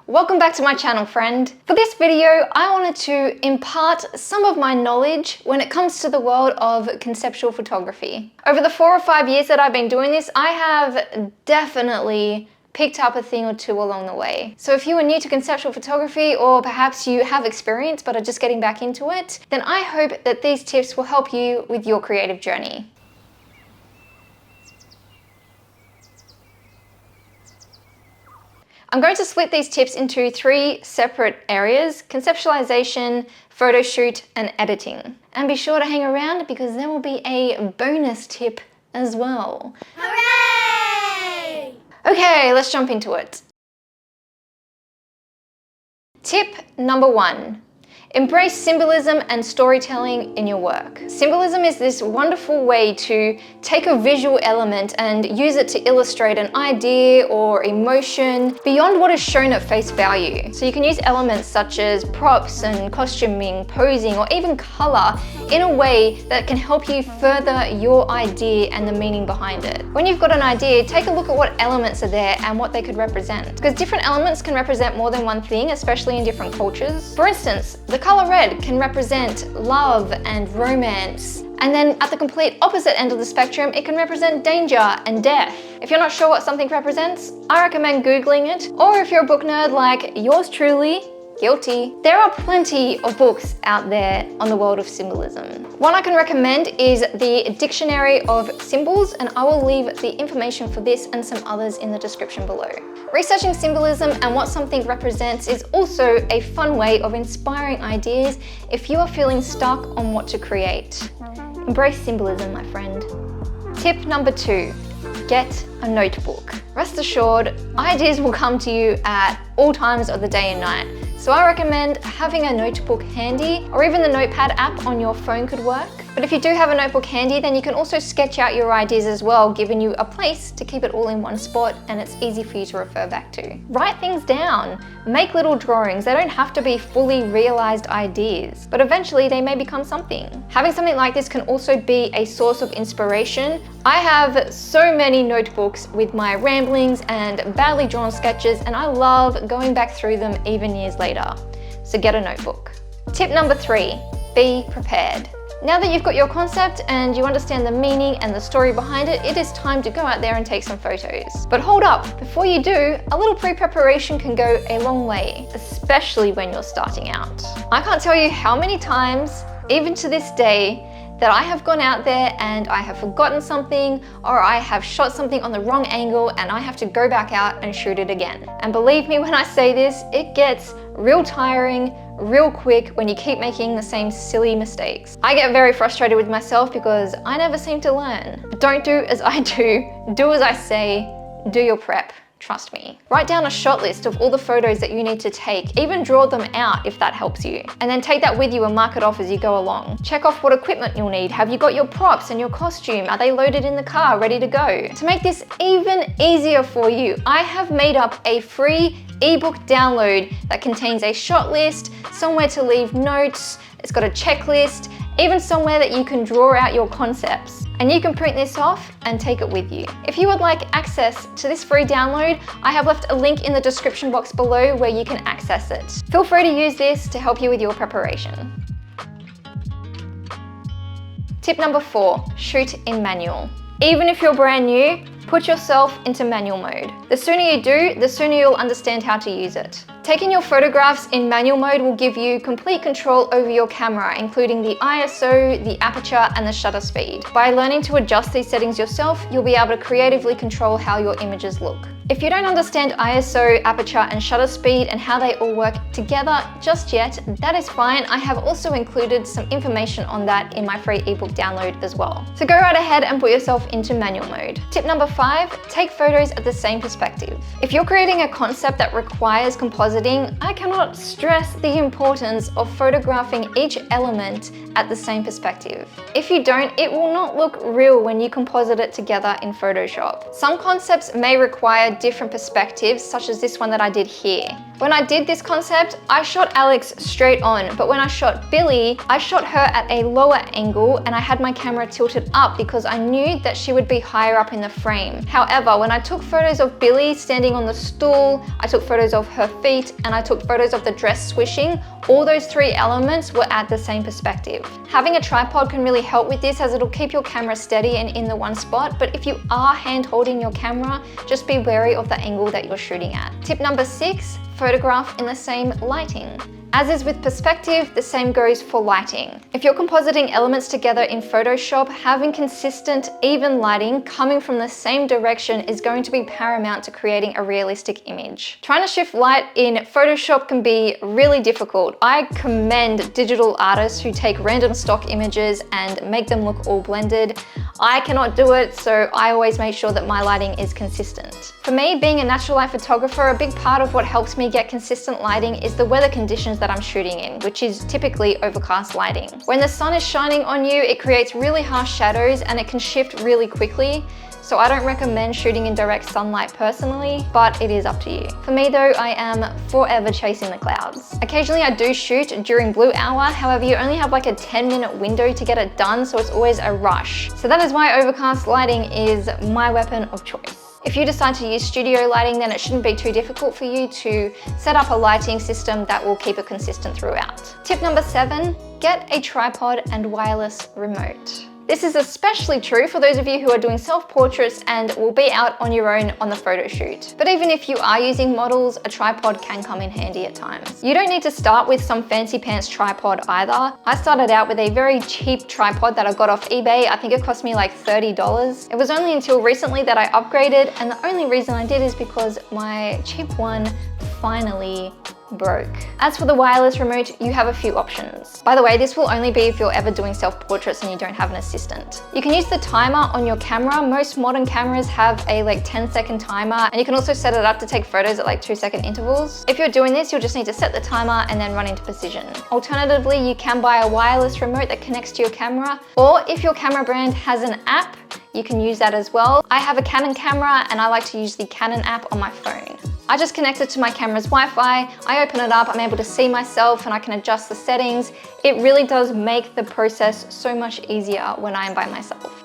Welcome back to my channel, friend. For this video, I wanted to impart some of my knowledge when it comes to the world of conceptual photography. Over the 4 or 5 years that I've been doing this, I have definitely picked up a thing or two along the way. So if you are new to conceptual photography, or perhaps you have experience but are just getting back into it, then I hope that these tips will help you with your creative journey. I'm going to split these tips into 3 separate areas: conceptualization, photo shoot, and editing. And be sure to hang around because there will be a bonus tip as well. Hooray! Okay, let's jump into it. Tip number 1. Embrace symbolism and storytelling in your work. Symbolism is this wonderful way to take a visual element and use it to illustrate an idea or emotion beyond what is shown at face value. So you can use elements such as props and costuming, posing, or even color in a way that can help you further your idea and the meaning behind it. When you've got an idea, take a look at what elements are there and what they could represent. Because different elements can represent more than one thing, especially in different cultures. For instance, the color red can represent love and romance. And then at the complete opposite end of the spectrum, it can represent danger and death. If you're not sure what something represents, I recommend Googling it. Or if you're a book nerd like yours truly, guilty, there are plenty of books out there on the world of symbolism. One I can recommend is the Dictionary of Symbols, and I will leave the information for this and some others in the description below. Researching symbolism and what something represents is also a fun way of inspiring ideas if you are feeling stuck on what to create. Embrace symbolism, my friend. Tip number 2. Get a notebook. Rest assured, ideas will come to you at all times of the day and night. So I recommend having a notebook handy, or even the Notepad app on your phone could work. But if you do have a notebook handy, then you can also sketch out your ideas as well, giving you a place to keep it all in one spot, and it's easy for you to refer back to. Write things down, make little drawings. They don't have to be fully realized ideas, but eventually they may become something. Having something like this can also be a source of inspiration. I have so many notebooks with my ramblings and badly drawn sketches, and I love going back through them even years later. So get a notebook. Tip number 3, be prepared. Now that you've got your concept and you understand the meaning and the story behind it, it is time to go out there and take some photos. But hold up, before you do, a little pre-preparation can go a long way, especially when you're starting out. I can't tell you how many times, even to this day, that I have gone out there and I have forgotten something, or I have shot something on the wrong angle and I have to go back out and shoot it again. And believe me when I say this, it gets real tiring, real quick when you keep making the same silly mistakes. I get very frustrated with myself because I never seem to learn. But don't do as I do as I say, do your prep. Trust me. Write down a shot list of all the photos that you need to take. Even draw them out if that helps you. And then take that with you and mark it off as you go along. Check off what equipment you'll need. Have you got your props and your costume? Are they loaded in the car, ready to go? To make this even easier for you, I have made up a free ebook download that contains a shot list, somewhere to leave notes, it's got a checklist, even somewhere that you can draw out your concepts. And you can print this off and take it with you. If you would like access to this free download, I have left a link in the description box below where you can access it. Feel free to use this to help you with your preparation. Tip number 4, shoot in manual. Even if you're brand new, put yourself into manual mode. The sooner you do, the sooner you'll understand how to use it. Taking your photographs in manual mode will give you complete control over your camera, including the ISO, the aperture, and the shutter speed. By learning to adjust these settings yourself, you'll be able to creatively control how your images look. If you don't understand ISO, aperture, and shutter speed and how they all work together just yet, that is fine. I have also included some information on that in my free ebook download as well. So go right ahead and put yourself into manual mode. Tip number 5, take photos at the same perspective. If you're creating a concept that requires compositing, I cannot stress the importance of photographing each element at the same perspective. If you don't, it will not look real when you composite it together in Photoshop. Some concepts may require different perspectives, such as this one that I did here. When I did this concept, I shot Alex straight on, but when I shot Billy, I shot her at a lower angle and I had my camera tilted up because I knew that she would be higher up in the frame. However, when I took photos of Billy standing on the stool, I took photos of her feet, and I took photos of the dress swishing, all those three elements were at the same perspective. Having a tripod can really help with this as it'll keep your camera steady and in the one spot, but if you are hand holding your camera, just be wary of the angle that you're shooting at. Tip number 6, photograph in the same lighting. As is with perspective, the same goes for lighting. If you're compositing elements together in Photoshop, having consistent, even lighting coming from the same direction is going to be paramount to creating a realistic image. Trying to shift light in Photoshop can be really difficult. I commend digital artists who take random stock images and make them look all blended. I cannot do it, so I always make sure that my lighting is consistent. For me, being a natural light photographer, a big part of what helps me get consistent lighting is the weather conditions that I'm shooting in, which is typically overcast lighting. When the sun is shining on you, it creates really harsh shadows and it can shift really quickly. So I don't recommend shooting in direct sunlight personally, but it is up to you. For me though, I am forever chasing the clouds. Occasionally I do shoot during blue hour, however you only have like a 10-minute window to get it done, so it's always a rush. So that is why overcast lighting is my weapon of choice. If you decide to use studio lighting, then it shouldn't be too difficult for you to set up a lighting system that will keep it consistent throughout. Tip number 7, get a tripod and wireless remote. This is especially true for those of you who are doing self-portraits and will be out on your own on the photo shoot. But even if you are using models, a tripod can come in handy at times. You don't need to start with some fancy pants tripod either. I started out with a very cheap tripod that I got off eBay. I think it cost me like $30. It was only until recently that I upgraded, and the only reason I did is because my cheap one finally broke. As for the wireless remote, you have a few options. By the way, this will only be if you're ever doing self-portraits and you don't have an assistant. You can use the timer on your camera. Most modern cameras have a 10-second timer, and you can also set it up to take photos at 2-second intervals. If you're doing this, you'll just need to set the timer and then run into position. Alternatively, you can buy a wireless remote that connects to your camera, or if your camera brand has an app, you can use that as well. I have a Canon camera and I like to use the Canon app on my phone. I just connect it to my camera's Wi-Fi, I open it up, I'm able to see myself and I can adjust the settings. It really does make the process so much easier when I am by myself.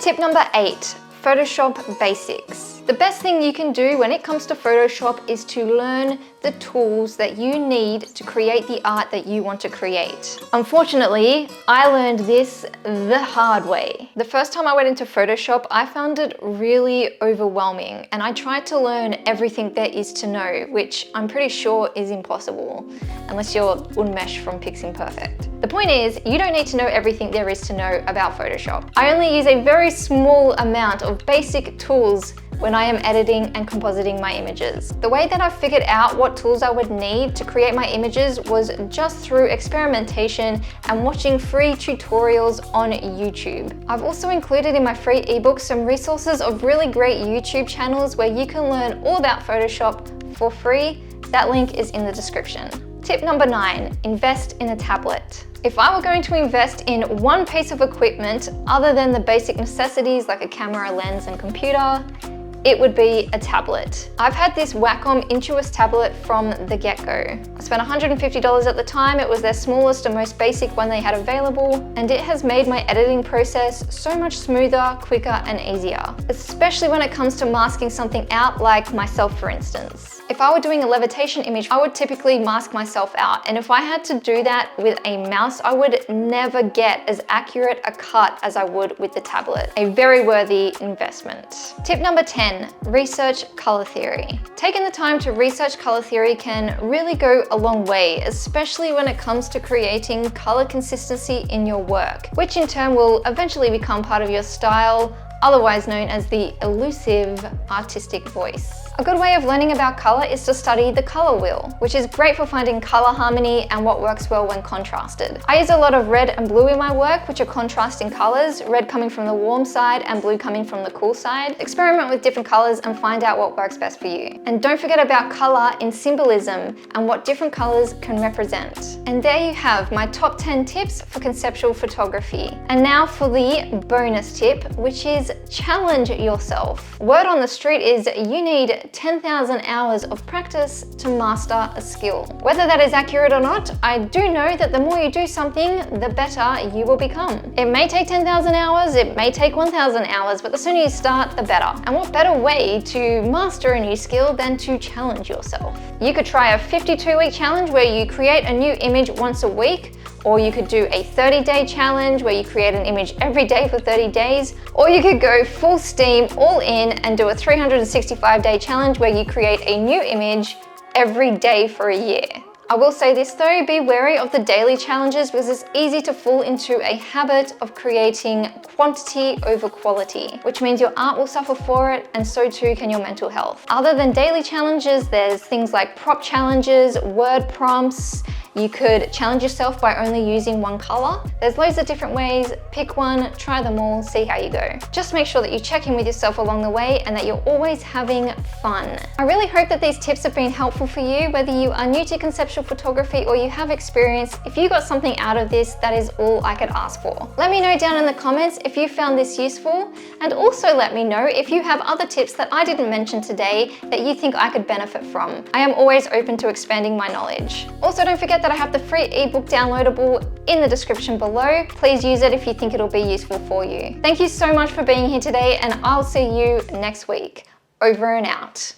Tip number 8, Photoshop basics. The best thing you can do when it comes to Photoshop is to learn the tools that you need to create the art that you want to create. Unfortunately, I learned this the hard way. The first time I went into Photoshop, I found it really overwhelming, and I tried to learn everything there is to know, which I'm pretty sure is impossible, unless you're Unmesh from Piximperfect. The point is, you don't need to know everything there is to know about Photoshop. I only use a very small amount of basic tools when I am editing and compositing my images. The way that I figured out what tools I would need to create my images was just through experimentation and watching free tutorials on YouTube. I've also included in my free ebook some resources of really great YouTube channels where you can learn all about Photoshop for free. That link is in the description. Tip number 9, invest in a tablet. If I were going to invest in one piece of equipment other than the basic necessities like a camera, lens, and computer, it would be a tablet. I've had this Wacom Intuos tablet from the get-go. I spent $150 at the time. It was their smallest and most basic one they had available, and it has made my editing process so much smoother, quicker, and easier, especially when it comes to masking something out, like myself, for instance. If I were doing a levitation image, I would typically mask myself out, and if I had to do that with a mouse, I would never get as accurate a cut as I would with the tablet. A very worthy investment. Tip number 10, research color theory. Taking the time to research color theory can really go a long way, especially when it comes to creating color consistency in your work, which in turn will eventually become part of your style, otherwise known as the elusive artistic voice. A good way of learning about color is to study the color wheel, which is great for finding color harmony and what works well when contrasted. I use a lot of red and blue in my work, which are contrasting colors, red coming from the warm side and blue coming from the cool side. Experiment with different colors and find out what works best for you. And don't forget about color in symbolism and what different colors can represent. And there you have my top 10 tips for conceptual photography. And now for the bonus tip, which is challenge yourself. Word on the street is you need need 10,000 hours of practice to master a skill. Whether that is accurate or not, I do know that the more you do something, the better you will become. It may take 10,000 hours, it may take 1,000 hours, but the sooner you start, the better. And what better way to master a new skill than to challenge yourself? You could try a 52-week challenge where you create a new image once a week, or you could do a 30-day challenge where you create an image every day for 30 days, or you could go full steam, all in, and do a 365-day challenge where you create a new image every day for a year. I will say this though, be wary of the daily challenges because it's easy to fall into a habit of creating quantity over quality, which means your art will suffer for it, and so too can your mental health. Other than daily challenges, there's things like prop challenges, word prompts. You could challenge yourself by only using one color. There's loads of different ways. Pick one, try them all, see how you go. Just make sure that you check in with yourself along the way and that you're always having fun. I really hope that these tips have been helpful for you, whether you are new to conceptual photography or you have experience. If you got something out of this, that is all I could ask for. Let me know down in the comments if you found this useful, and also let me know if you have other tips that I didn't mention today that you think I could benefit from. I am always open to expanding my knowledge. Also, don't forget that I have the free ebook downloadable in the description below. Please use it if you think it'll be useful for you. Thank you so much for being here today, and I'll see you next week. Over and out.